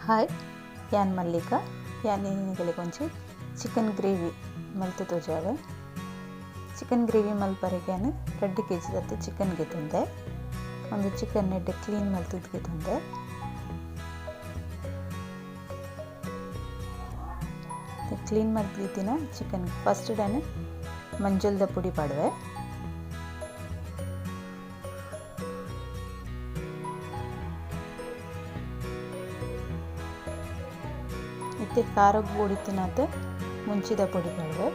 Hi ಯಾನ್ ಮಲ್ಲಿಕಾ ಯಾನ್ ನಿನಗೆ ಕೊಂಚ ಚಿಕನ್ ಗ್ರೇವಿ ಮಲ್ತು ತೋಜಾವೆ ಚಿಕನ್ ಗ್ರೇವಿ ಮಲ್ಪರೆಗೆ 2 kg ದತ್ತು ಚಿಕನ್ ಗೆ ತಂದೆ ಒಂದು ಚಿಕನ್ ನೆಡ್ ಕ್ಲೀನ್ ಮಲ್ತುದ್ಗೆ ತಂದೆ ಕ್ಲೀನ್ ಮಲ್ತಿನ ಚಿಕನ್ ಫಸ್ಟ್ ಡನ್ ಮಂಜಲ್ದ ಪುಡಿ ಪಾಡುವೆ इतने कार पोड़ीन मुंचिद पोड़ी पाड़े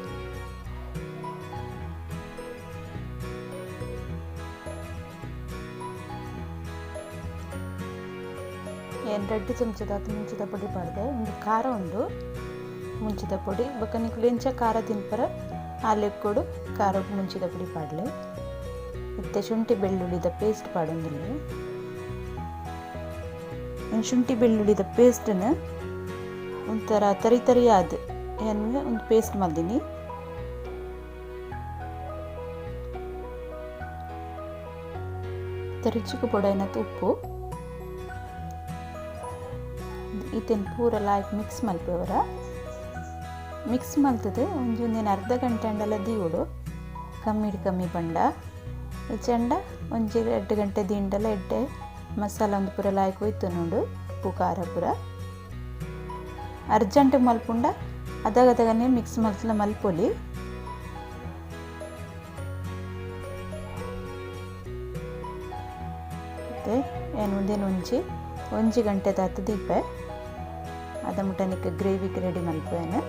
रेड चमचद मुंचिद पोड़ी पाड़े कार उंडु मुंचिद पोड़ी बक निंच कार तिनपर आलेक्कोडु कार मुंचिद पोड़ी पाडले इतने शुंठी बेळ्ळुळ्ळिद पेस्ट पाडोंदिल्ले शुंठी बेळ्ळुळ्ळिद पेस्ट ಒಂಥರ ತರಿ ತರಿಯಾದ ಏನು ಒಂದು ಪೇಸ್ಟ್ ಮಾಡಿದೀನಿ ರುಚಿಗೆ ಪೊಡೈನ ಉಪ್ಪು ಇದನ್ನ ಪೂರ ಲಾಯ್ಕ್ ಮಿಕ್ಸ್ ಮಲ್ಪೆವರ ಮಿಕ್ಸ್ ಮಲ್ತದೆ ಒಂದಿನ ಅರ್ಧ ಗಂಟೆ ಅಂಡಲ ದೀವಡು ಕಮ್ಮಿ ಪಂಡ ಚಂಡ ಒಂಜಿ 2 ಗಂಟೆ ದಿಂಡಲ ಎಡ್ಡೆ ಮಸಾಲ ಒಂದು ಪೂರ ಲಾಯ್ಕ್ ಹೋಯ್ತು ನೋಡು ಉಪ್ಪು ಖಾರ ಪೂರ अर्जेंट मल्पुंड अदगदगने मिक्स मल्तला मल्पोली ಒಂಜಿ ಗಂಟೆ ತಾತ ದೀಪೆ ಅದ ಮುಟನಿಕ್ಕೆ ಗ್ರೇವಿಗೆ ರೆಡಿ ಮಲ್ಪೇನೆ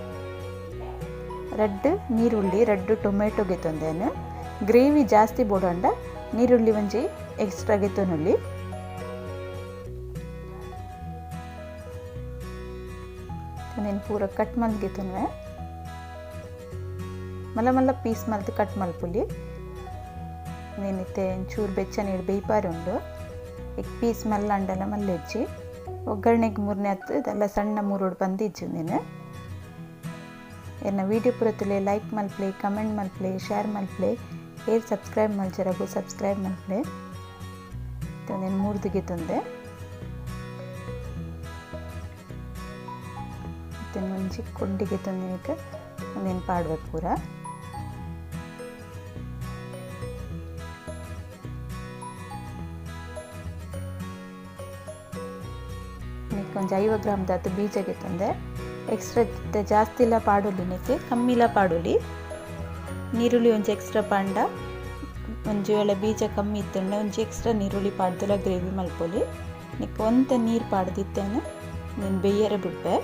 ರೆಡ್ ನೀರುಳ್ಳಿ ರೆಡ್ ಟೊಮೆಟೊ ಗೆತ್ತೊಂದೇನೆ ಗ್ರೇವಿ ಜಾಸ್ತಿ ಬೋಡಂಡ ನೀರುಳ್ಳಿ ಒಂಜಿ ಎಕ್ಸ್ಟ್ರಾ ಗೆತ್ತೊನುಳ್ಳಿ నేను పూర కట్ మల్గితున్వే మల్ల పీస్ మల్తి కట్ మల్పులి నేనైతే ಚೂರು ಬೆಚ್ಚ ನೀರು ಬೇಯ್ಪಾರಿ ಉಂಡು ಈಗ ಪೀಸ್ ಮಲ್ಲ ಅಂಡಲ ಮಲ್ಲೆಜ್ಜಿ ಒಗ್ಗರಣೆಗೆ ಮೂರನೇ ಹತ್ತು ಇದೆಲ್ಲ ಸಣ್ಣ ಮೂರೋಡು ಬಂದಿಜ್ಜು ನೀನು ಎನ್ನ ವಿಡಿಯೋ ಪುರತುಲೆ ಲೈಕ್ ಮಲ್ಪ್ಲೆ ಕಮೆಂಟ್ ಮಲ್ಪ್ಲೆ ಶೇರ್ ಮಲ್ಪ್ಲೆ ಏರ್ ಸಬ್ಸ್ಕ್ರೈಬ್ ಮಲ್ಜರಗು ಸಬ್ಸ್ಕ್ರೈಬ್ ಮಲ್ಪ್ಲೆ నేను ಮೂರ್ದಿಗೆ ತಂದೆ ಮುಂಚೆ ಕೊಂಡಿಗೆ ತಂದಿನಕ್ಕೆ ಒಂದೇನು ಪಾಡ್ಬೇಕು ಪೂರ ಕೊಂಚ 50 ಗ್ರಾಮ್ ದಾತು ಬೀಜಗೆ ತಂದೆ ಎಕ್ಸ್ಟ್ರಾ ಜಾಸ್ತಿ ಇಲ್ಲ ಪಾಡೋಲಿ ನಿಕ್ಕೆ ಕಮ್ಮಿ ಇಲ್ಲ ಪಾಡೋಲಿ ನೀರುಳ್ಳಿ ಒಂಚ ಎಕ್ಸ್ಟ್ರಾ ಪಾಂಡ ಒಂಜಿ ವೇಳೆ ಬೀಜ ಕಮ್ಮಿ ಇತ್ತಂಡೆ ಒಂಚ ಎಕ್ಸ್ಟ್ರಾ ನೀರುಳ್ಳಿ ಪಾಡ್ದೆಲ್ಲ ಗ್ರೇವಿ ಮಲ್ಪೋಲಿ ನಿಕ್ಕೆ ಒಂತ ನೀರು ಪಾಡ್ದಿತ್ತೇನೆ ನೀನು ಬೇಯರೆ ಬಿಡ್ಬೆ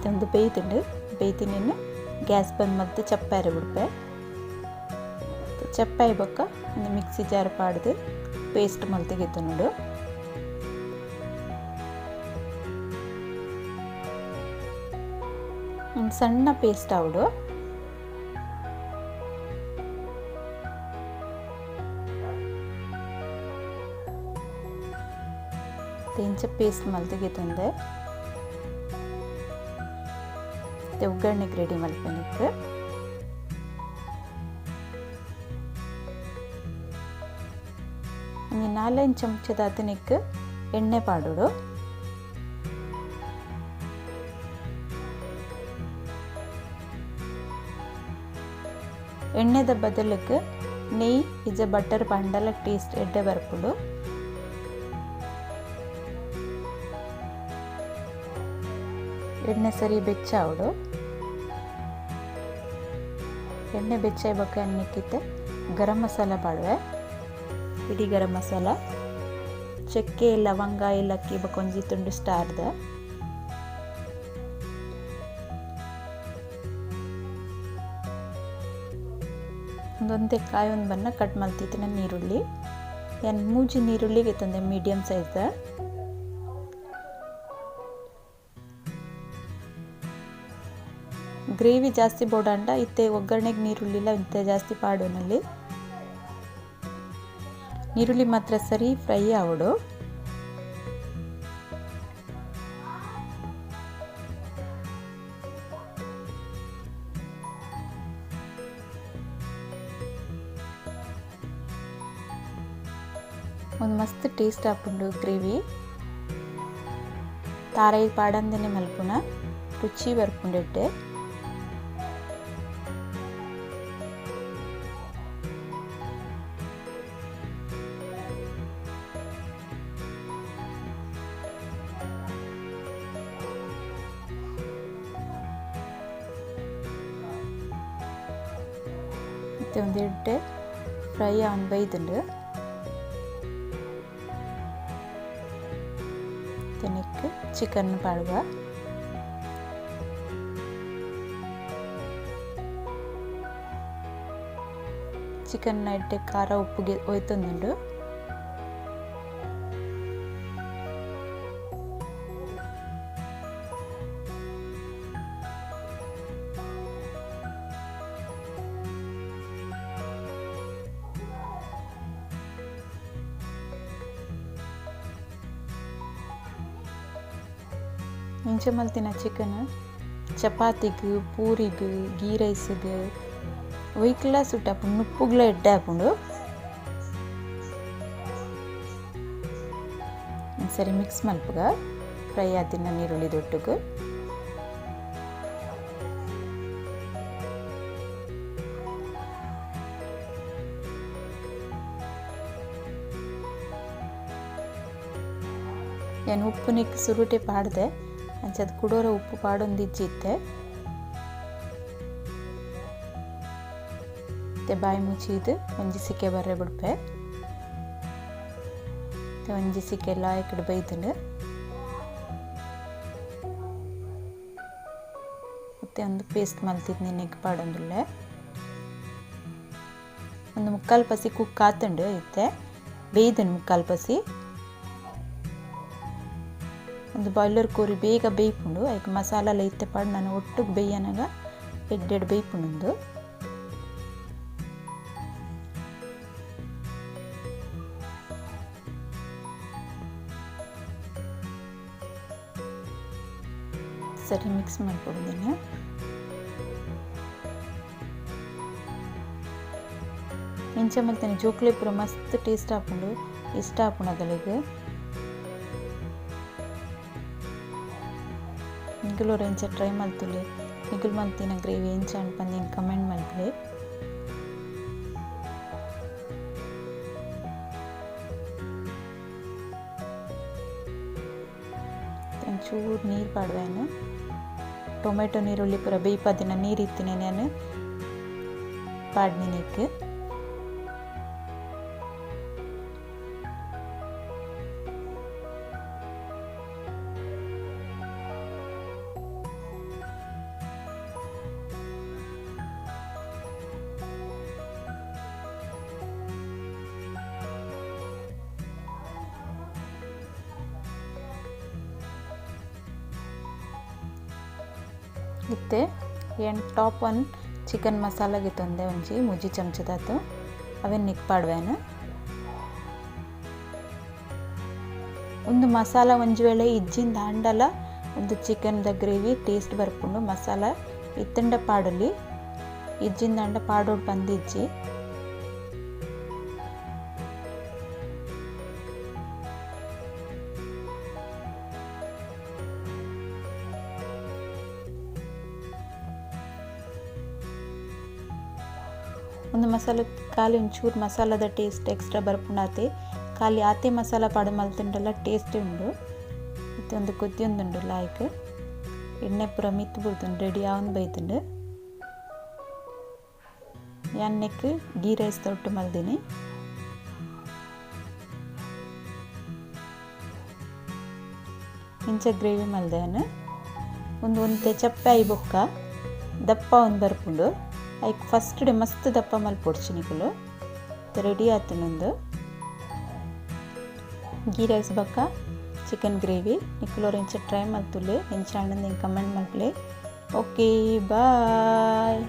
ಒಂದು ಬೇಯ್ತು ನೀನು ಗ್ಯಾಸ್ ಬಂದ್ ಮತ್ತೆ ಚಪ್ಪಾರೆ ಬಿಡ್ಬೆ ಚಪ್ಪಾಯಿ ಬೊಕ್ಕ ಒಂದು ಮಿಕ್ಸಿ ಜಾರ್ ಪಾಡ್ದು ಪೇಸ್ಟ್ ಮಲ್ತೆಗಿತ್ತು ನೋಡು ಒಂದು ಸಣ್ಣ ಪೇಸ್ಟ್ ಆವಡು ಇಂಚ ಪೇಸ್ಟ್ ಮಲ್ತೆಗಿತ್ತಂದೆ ಒಗ್ಗರಣೆಗೆ ರೆಡಿ ಮಲ್ಪನಿಕ್ಕೆ ಒಂದು 4 ಚಮಚದ ಅದನಿಕ್ಕೆ ಎಣ್ಣೆ ಪಾಡೋಡು ಎಣ್ಣೆದ ಬದಲಿಗೆ ನೆಯ್ಯಿ ಇಜ ಬಟರ್ ಪಂಡಲ ಟೇಸ್ಟ್ ಎಡ್ಡೆ ಬರ್ಪುಡು ಎಣ್ಣೆ ಸರಿ ಬೆಚ್ಚಾವಡು ಎಣ್ಣೆ ಬೆಚ್ಚಾಯಿ ಬೊಕ್ಕ ಎಣ್ಣೆಕ್ಕಿತ್ತೆ ಗರಂ ಮಸಾಲ ಪಾಡುವೆ ಇಡೀ ಗರಂ ಮಸಾಲ ಚಕ್ಕೆ ಲವಂಗ ಏಲಕ್ಕಿ ಬೊಕೊಂಜಿ ತುಂಡು ಸ್ಟಾರ್ದ ಒಂದೊಂದೇ ಕಾಯಿ ಒಂದು ಬನ್ನ ಕಟ್ ಮಲ್ತಿತ್ತಿನ ನೀರುಳ್ಳಿ ಏನು 3 ನೀರುಳ್ಳಿಗೆ ತಂದೆ ಮೀಡಿಯಂ ಸೈಜ್ದ ಗ್ರೇವಿ ಜಾಸ್ತಿ ಬೋಡಂಡ ಇತ್ತೆ ಒಗ್ಗರಣೆಗೆ ನೀರುಳ್ಳಿಲ್ಲ ಇಂತೆ ಜಾಸ್ತಿ ಪಾಡೋನಲ್ಲಿ ನೀರುಳ್ಳಿ ಮಾತ್ರ ಸರಿ ಫ್ರೈ ಆವಡು ಒಂದು ಮಸ್ತ್ ಟೇಸ್ಟ್ ಆಪುಂಡು ಗ್ರೇವಿ ತಾರೈ ಪಾಡಂದನೆ ಮಲ್ಪುನ ರುಚಿ ಬರ್ಪುಂಡೆಟ್ಟೆ ಮತ್ತೆ ಒಂದೆರಡು ಫ್ರೈ ಆನ್ ಬೈದುಂಡು ತೆನೆಕ್ಕೆ ಚಿಕನ್ ಪಾಡುವ ಚಿಕನ್ ಇಟ್ಟೆ ಖಾರ ಉಪ್ಪುಗೆ ಒಯ್ತೊಂದುಂಡು ಇಂಚೆ ಮಲ್ತಿನ ಚಿಕನ್ ಚಪಾತಿಗೆ ಪೂರಿಗೆ ಗೀ ರೈಸಿಗೆ ಒಯ್ಕಲ ಸುಟ್ಟಾಪುಂಡು ನುಪ್ಪುಗ್ಲ ಎಡ್ಡೆ ಹಾಪುಂಡು ಸರಿ ಮಿಕ್ಸ್ ಮಲ್ಪುಗ ಫ್ರೈ ಆತಿನ ನೀರುಳ್ಳಿ ದೊಟ್ಟುಗು ಏನು ಉಪ್ಪು ನಿಕ್ಕೆ ಸುರುಟೆ ಪಾಡ್ದೆ ಅಂಚದು ಕುಡೋರ ಉಪ್ಪು ಪಾಡೊಂದು ಇಜ್ಜಿತ್ತೆ ಮತ್ತೆ ಬಾಯಿ ಮುಚ್ಚಿದು ಒಂಜಿ ಸಿಕ್ಕೆ ಬರ್ರೆ ಬಿಡ್ಪೆ ಒಂಜಿ ಸಿಕ್ಕೆ ಲಾಯಕಡೆ ಬೈತುಂಡು ಮತ್ತೆ ಒಂದು ಪೇಸ್ಟ್ ಮಲ್ತಿದ್ದು ನಿನ್ನೆಗೆ ಪಾಡೊಂದುಲ್ಲೆ ಒಂದು ಮುಕ್ಕಾಲು ಪಸಿ ಕುಕ್ ಆತುಂಡು ಇತ್ತೆ ಬೇಯ್ದನು ಮುಕ್ಕಾಲು ಪಸಿ ಒಂದು ಬಾಯ್ಲರ್ ಕೋರಿ ಬೇಗ ಬೇಯ್ಪುಂಡು ಅದಕ್ಕೆ ಮಸಾಲ ಇತ್ತೆ ಪಾಡು ನಾನು ಒಟ್ಟಿಗೆ ಬೇಯನಾಗ ಎಡ್ಡೆಡ್ ಬೇಯ್ಪುಂಡು ಸರಿ ಮಿಕ್ಸ್ ಮಾಡ್ಕೊಡಿದ್ದೀನಿ ಇಂಚೆ ಮಲ್ತೇನೆ ಜೋಕ್ಲೆ ಪೂರ ಮಸ್ತ್ ಟೇಸ್ಟ್ ಆಪುಂಡು ಇಷ್ಟ ಆಪುಂಡು ಅದಲಿಗೆ ನಿಗುಲೋರು ಎಂಚ ಟ್ರೈ ಮಲ್ತುಲೆ ನಿಗುಲ್ ಮಲ್ತಿನ ಗ್ರೇವಿ ಎಂಚ ಅನ್ಪಂದಿನ ಕಮೆಂಟ್ ಮಲ್ಪಲೆ ಒಂಚೂರು ನೀರು ಪಾಡುವೆನು ಟೊಮೆಟೊ ನೀರುಳ್ಳಿ ಪೂರ ಬೇಯ್ಪದಿನ ನೀರು ಇತ್ತಿನ ನಾನು ಪಾಡ್ನಿನಿಕ್ಕೆ ಇತ್ತೆ ಏನು ಟಾಪ್ ಒನ್ ಚಿಕನ್ ಮಸಾಲಾಗೆ ತಂದೆ ಒಂಜಿ ಮುಜ್ಜಿ ಚಮಚದಾತು ಅವೇನು ನಿಕ್ ಪಾಡ್ವೇನು ಒಂದು ಮಸಾಲ ಒಂಜಿ ವೇಳೆ ಇಜ್ಜಿಂದ ಹಂಡಲ ಒಂದು ಚಿಕನ್ದ ಗ್ರೇವಿ ಟೇಸ್ಟ್ ಬರ್ಪುಂಡು ಮಸಾಲ ಇತ್ತಂಡ ಪಾಡಲಿ ಇಜ್ಜಿಂದ ಹಂಡ ಪಾಡೋಡು ಬಂದಿಜ್ಜಿ ಒಂದು ಮಸಾಲೆ ಖಾಲಿ ಒಂಚೂರು ಮಸಾಲದ ಟೇಸ್ಟ್ ಎಕ್ಸ್ಟ್ರಾ ಬರ್ಪುಂಡಾತೆ ಖಾಲಿ ಆತೆ ಮಸಾಲ ಪಾಡು ಮಲ್ತುಂಡಲ್ಲ ಟೇಸ್ಟ್ ಉಂಡು ಮತ್ತು ಒಂದು ಕೊದ್ದಿಯೊಂದುಂಡು ಲಾಯ್ಕ್ ಎಣ್ಣೆ ಪೂರ ಮಿತ್ತು ಬಿಡ್ತುಂಡು ರೆಡಿ ಆವನ್ ಬೈತುಂಡು ಎಣ್ಣೆಕ್ಕೆ ಗೀ ರೈಸ್ ತೊಟ್ಟು ಮಲ್ದಿನಿ ಇಂಚ ಗ್ರೇವಿ ಮಲ್ದೇನು ಒಂದು ಚಪ್ಪೆ ಐ ಬೊಕ್ಕ ದಪ್ಪ ಒಂದು ಬರ್ಪುಂಡು ಐಕ್ ಫಸ್ಟ್ ಡೇ ಮಸ್ತ್ ದಪ್ಪ ಮಲ್ಪೊಡ್ಚಿ ನಿಕುಲು ರೆಡಿ ಆತುನೊಂದು ಗೀ ರೈಸ್ ಬಕ್ಕ ಚಿಕನ್ ಗ್ರೇವಿ ನಿಕುಲೋರು ಇಂಚ ಟ್ರೈ ಮಲ್ತುಲೆ ಇಂಚ ಅಣ್ಣಂದು ಕಮೆಂಟ್ ಮಲ್ಪಲೆ ಓಕೆ ಬಾಯ್.